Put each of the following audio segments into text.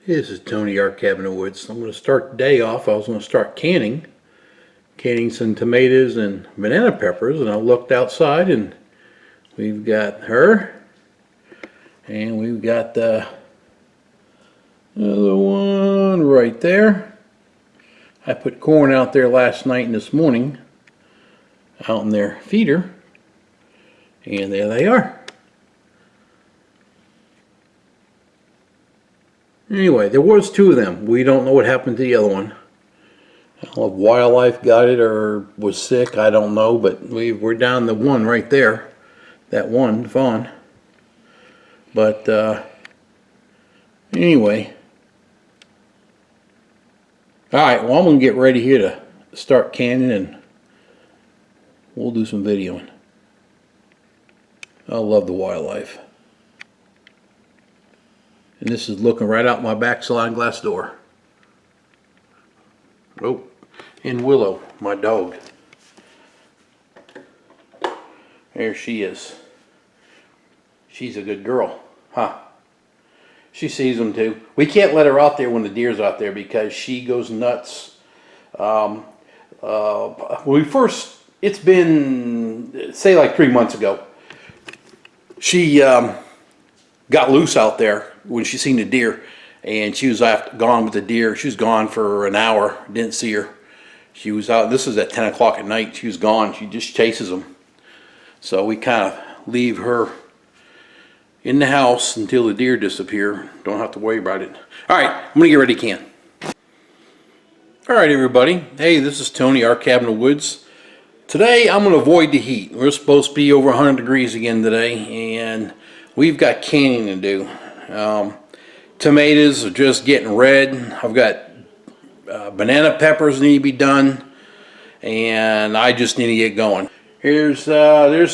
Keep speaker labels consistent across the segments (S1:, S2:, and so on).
S1: This is Tony, our Cabin of Woods. I'm going to start the day off. I was going to start canning some tomatoes and banana peppers, and I looked outside and we've got her and we've got the other one right there. I put corn out there last night and this morning out in their feeder, and there they are. Anyway, there was two of them. We don't know what happened to the other one. I don't know if wildlife got it or was sick, I don't know, but we're down to one right there. That one, fawn. But anyway. Alright, well, I'm going to get ready here to start canning and we'll do some videoing. I love the wildlife. And this is looking right out my back sliding glass door. Oh, and Willow, my dog. There she is. She's a good girl, huh? She sees them too. We can't let her out there when the deer's out there because she goes nuts. It's been, say like 3 months ago, she got loose out there when she seen the deer, and she was gone with the deer. She was gone for an hour, didn't see her. She was out, this was at 10 o'clock at night, she was gone. She just chases them. So we kind of leave her in the house until the deer disappear. Don't have to worry about it. Alright, I'm going to get ready to can. Alright everybody, hey, this is Tony, our Cabin of Woods. Today I'm going to avoid the heat. We're supposed to be over 100 degrees again today, and we've got canning to do. Tomatoes are just getting red. I've got banana peppers need to be done, and I just need to get going. There's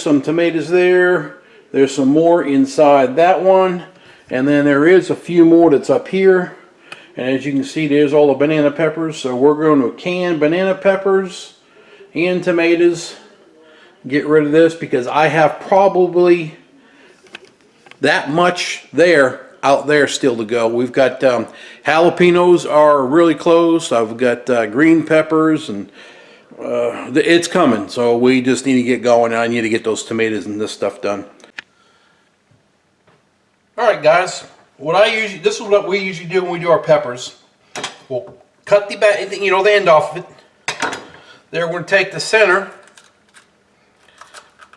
S1: some tomatoes there. There's some more inside that one, and then there is a few more that's up here. And as you can see, there's all the banana peppers. So we're going to can banana peppers and tomatoes. Get rid of this because I have probably that much out there still to go. We've got jalapenos are really close. I've got green peppers, and it's coming. So we just need to get going. I need to get those tomatoes and this stuff done. All right, guys. This is what we usually do when we do our peppers. We'll cut the end off of it. There, we're going to take the center.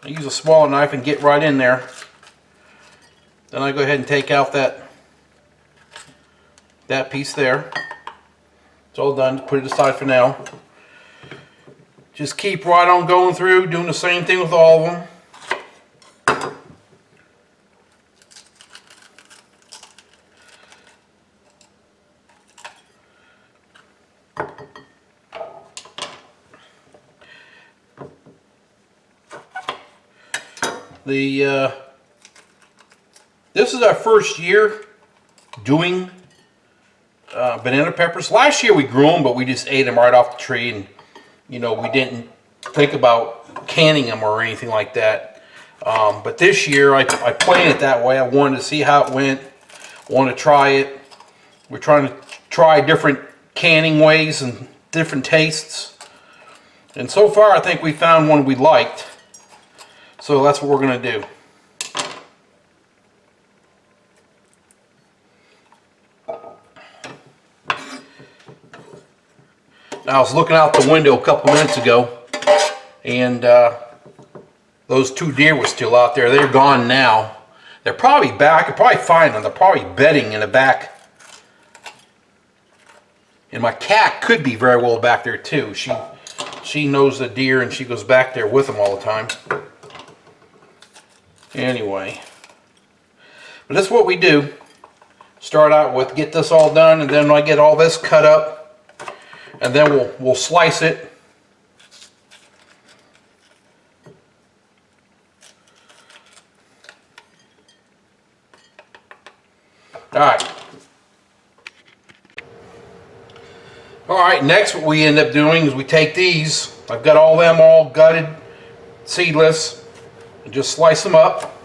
S1: I use a smaller knife and get right in there. Then I go ahead and take out that piece there. It's all done. Put it aside for now. Just keep right on going through, doing the same thing with all of them. This is our first year doing banana peppers. Last year we grew them, but we just ate them right off the tree, and we didn't think about canning them or anything like that. But this year I planned it that way. I wanted to see how it went. Want to try it. We're trying to try different canning ways and different tastes. And so far I think we found one we liked. So that's what we're going to do. Now, I was looking out the window a couple minutes ago, and those two deer were still out there. They're gone now. They're probably back. I could probably find them. They're probably bedding in the back. And my cat could be very well back there too. She knows the deer, and she goes back there with them all the time. Anyway, but that's what we do. Start out with, get this all done, and then I get all this cut up, and then we'll slice it. All right, next what we end up doing is we take these. I've got all them all gutted, seedless. Just slice them up.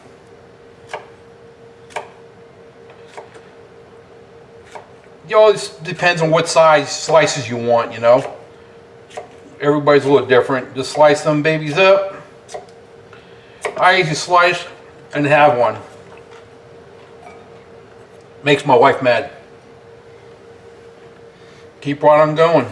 S1: You know, it depends on what size slices you want, you know. Everybody's a little different. Just slice them babies up. I usually slice and have one. Makes my wife mad. Keep right on going.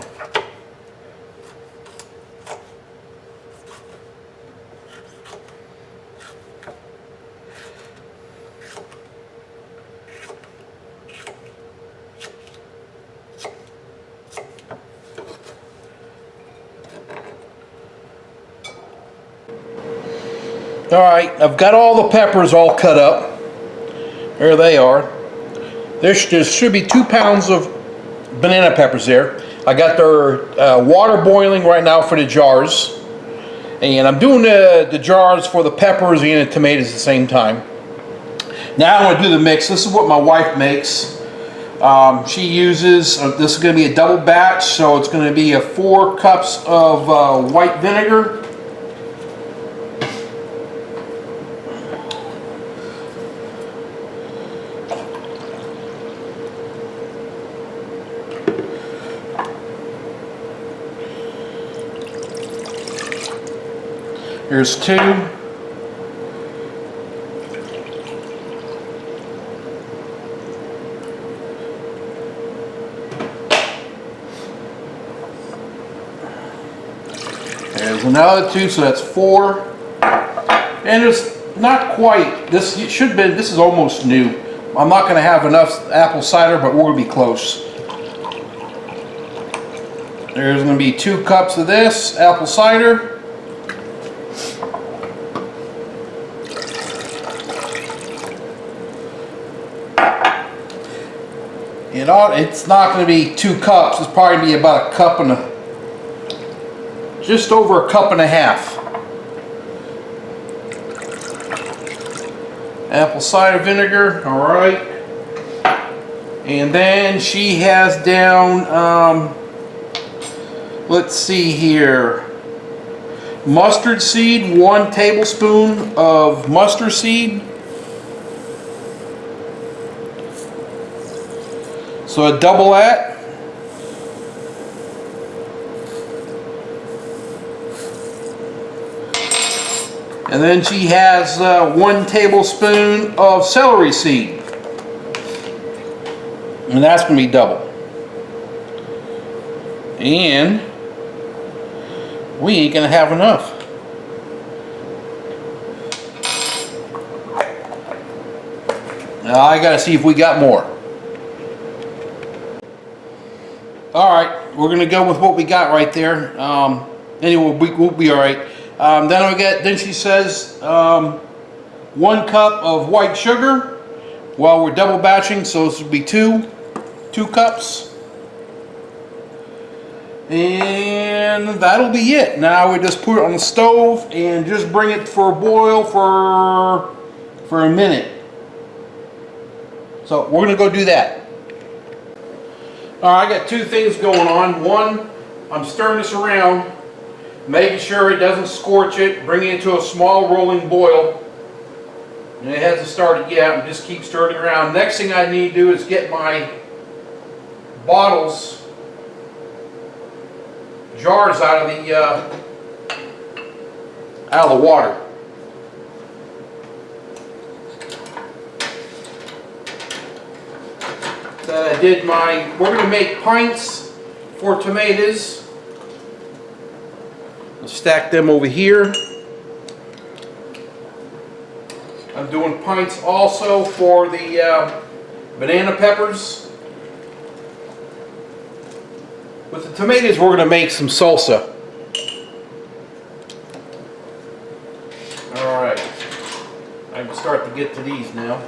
S1: Alright, I've got all the peppers all cut up. There they are. There should be 2 pounds of banana peppers there. I got their water boiling right now for the jars. And I'm doing the jars for the peppers and the tomatoes at the same time. Now I'm going to do the mix. This is what my wife makes. She uses, this is going to be a double batch, so it's going to be 4 cups of white vinegar. Here's 2. There's another 2, so that's 4. And it's not quite, this should have been, this is almost new. I'm not going to have enough apple cider, but we're going to be close. There's going to be 2 cups of this apple cider. It's not going to be 2 cups. It's probably going to be about a cup and just over a cup and a half. Apple cider vinegar, all right. And then she has down, let's see here, mustard seed, 1 tablespoon of mustard seed. So a double that. And then she has 1 tablespoon of celery seed. And that's going to be double. And we ain't going to have enough. Now I got to see if we got more. Alright, we're going to go with what we got right there. Anyway, we'll be alright. Then she says 1 cup of white sugar. Well, we're double batching, so this will be 2 cups. And that'll be it. Now we just put it on the stove and just bring it for a boil for a minute. So we're going to go do that. Alright, I got 2 things going on. One, I'm stirring this around, making sure it doesn't scorch it, bringing it to a small rolling boil. And it hasn't started yet, and just keep stirring around. Next thing I need to do is get my bottles, jars out of the water. We're going to make pints for tomatoes. I'll stack them over here. I'm doing pints also for the banana peppers. With the tomatoes, we're going to make some salsa. Alright, I can start to get to these now.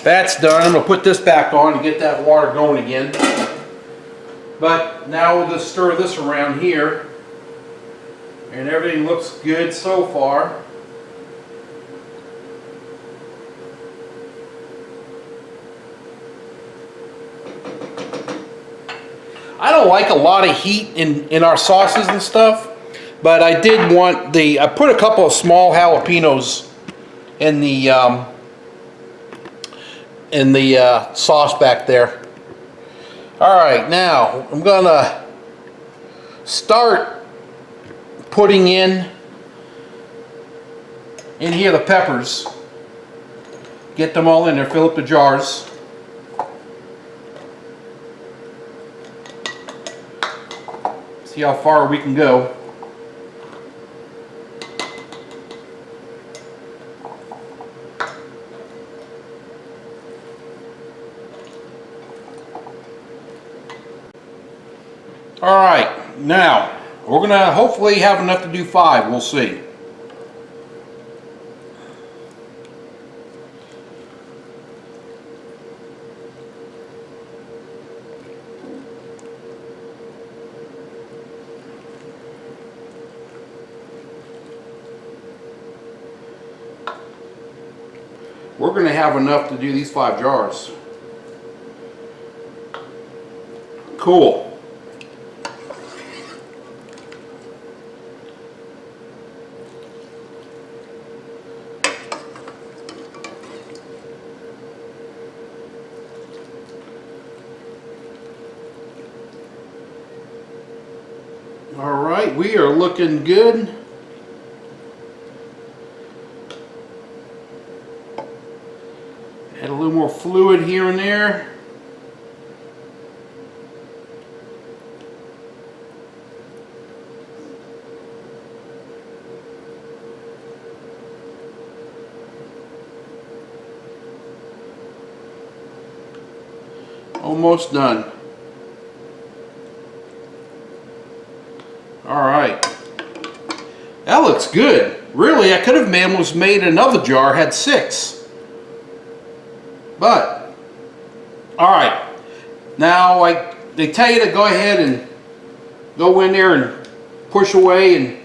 S1: That's done. I'm going to put this back on and get that water going again. But now we'll just stir this around here. And everything looks good so far. I don't like a lot of heat in our sauces and stuff, but I did want I put a couple of small jalapenos in the sauce back there. All right, now I'm gonna start putting in here the peppers. Get them all in there, fill up the jars. See how far we can go. All right, now we're gonna hopefully have enough to do 5. We'll see. We're going to have enough to do these 5 jars. Cool. All right, we are looking good. Add a little more fluid here and there. Almost done. All right. That looks good. Really, I could have almost made another jar, had 6. But, all right, now they tell you to go ahead and go in there and push away and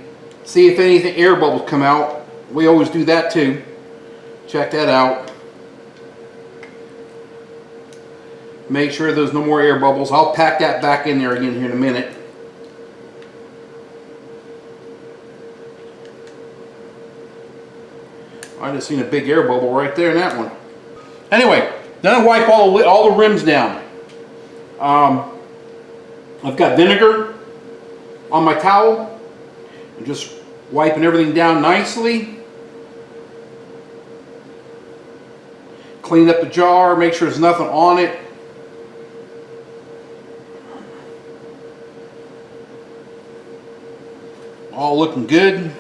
S1: see if anything air bubbles come out. We always do that too. Check that out. Make sure there's no more air bubbles. I'll pack that back in there again here in a minute. I just seen a big air bubble right there in that one. Anyway, then I wipe all the rims down. I've got vinegar on my towel. I'm just wiping everything down nicely. Clean up the jar, make sure there's nothing on it. All looking good.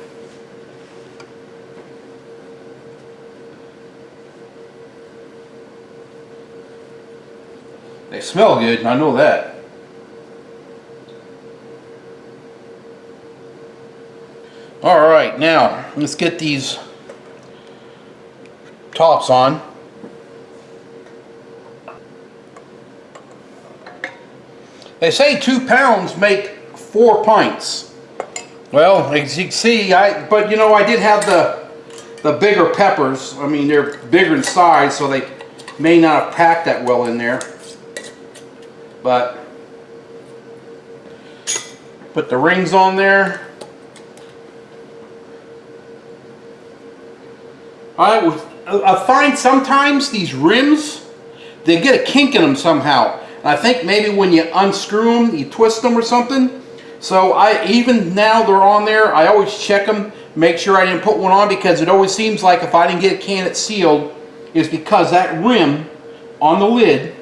S1: They smell good, I know that. Alright, now let's get these tops on. They say 2 pounds make 4 pints. Well, as you can see, but you know, I did have the bigger peppers. I mean, they're bigger in size, so they may not have packed that well in there. But put the rings on there. I find sometimes these rims, they get a kink in them somehow. And I think maybe when you unscrew them, you twist them or something. So even now they're on there, I always check them, make sure I didn't put one on, because it always seems like if I didn't get a can it sealed, is because that rim on the lid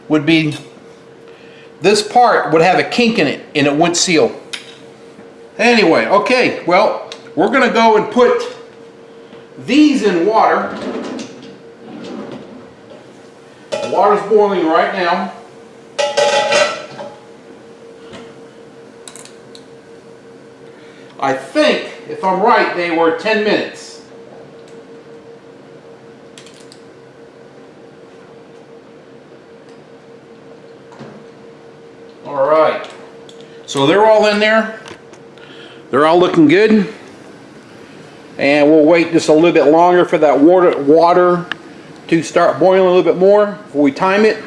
S1: would be, this part would have a kink in it and it wouldn't seal. Anyway, okay, well, we're going to go and put these in water. The water's boiling right now. I think, if I'm right, they were 10 minutes. All right. So they're all in there. They're all looking good. And we'll wait just a little bit longer for that water to start boiling a little bit more before we time it.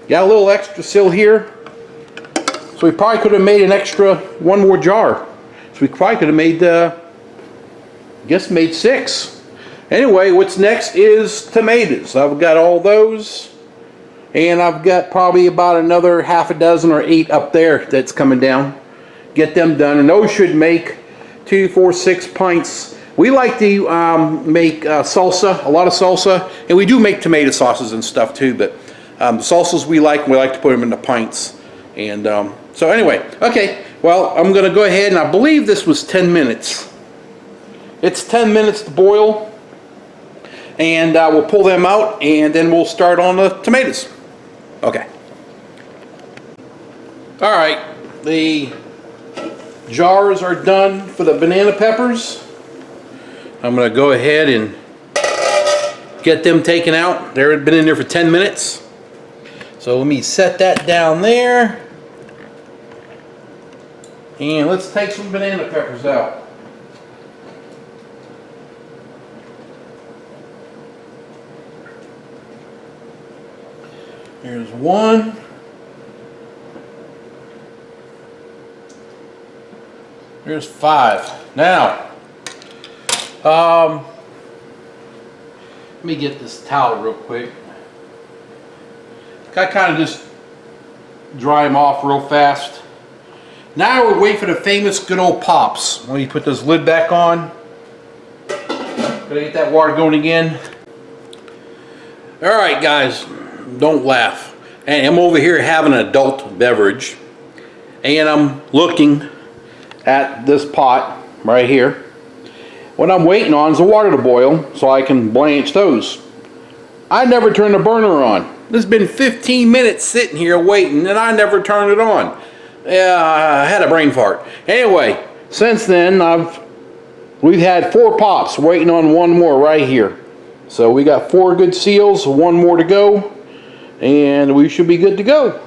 S1: Got a little extra still here. So we probably could have made an extra one more jar. So we probably could have made, made 6. Anyway, what's next is tomatoes. I've got all those. And I've got probably about another half a dozen or 8 up there that's coming down. Get them done. And those should make 2, 4, 6 pints. We like to make salsa, a lot of salsa. And we do make tomato sauces and stuff too. But the salsas we like to put them in the pints. And so anyway, okay. Well, I'm going to go ahead, and I believe this was 10 minutes. It's 10 minutes to boil. And we'll pull them out, and then we'll start on the tomatoes. Okay. All right. The jars are done for the banana peppers. I'm going to go ahead and get them taken out. They've been in there for 10 minutes. So let me set that down there. And let's take some banana peppers out. Here's one. Here's 5. Now, let me get this towel real quick. I kind of just dry them off real fast. Now we're waiting for the famous good old pops. Let me put this lid back on. Gotta get that water going again. Alright guys, don't laugh. And I'm over here having an adult beverage. And I'm looking at this pot right here. What I'm waiting on is the water to boil so I can blanch those. I never turned the burner on. This has been 15 minutes sitting here waiting and I never turned it on. I had a brain fart. Anyway, since then we've had 4 pops, waiting on one more right here. So we got 4 good seals, 1 more to go, and we should be good to go.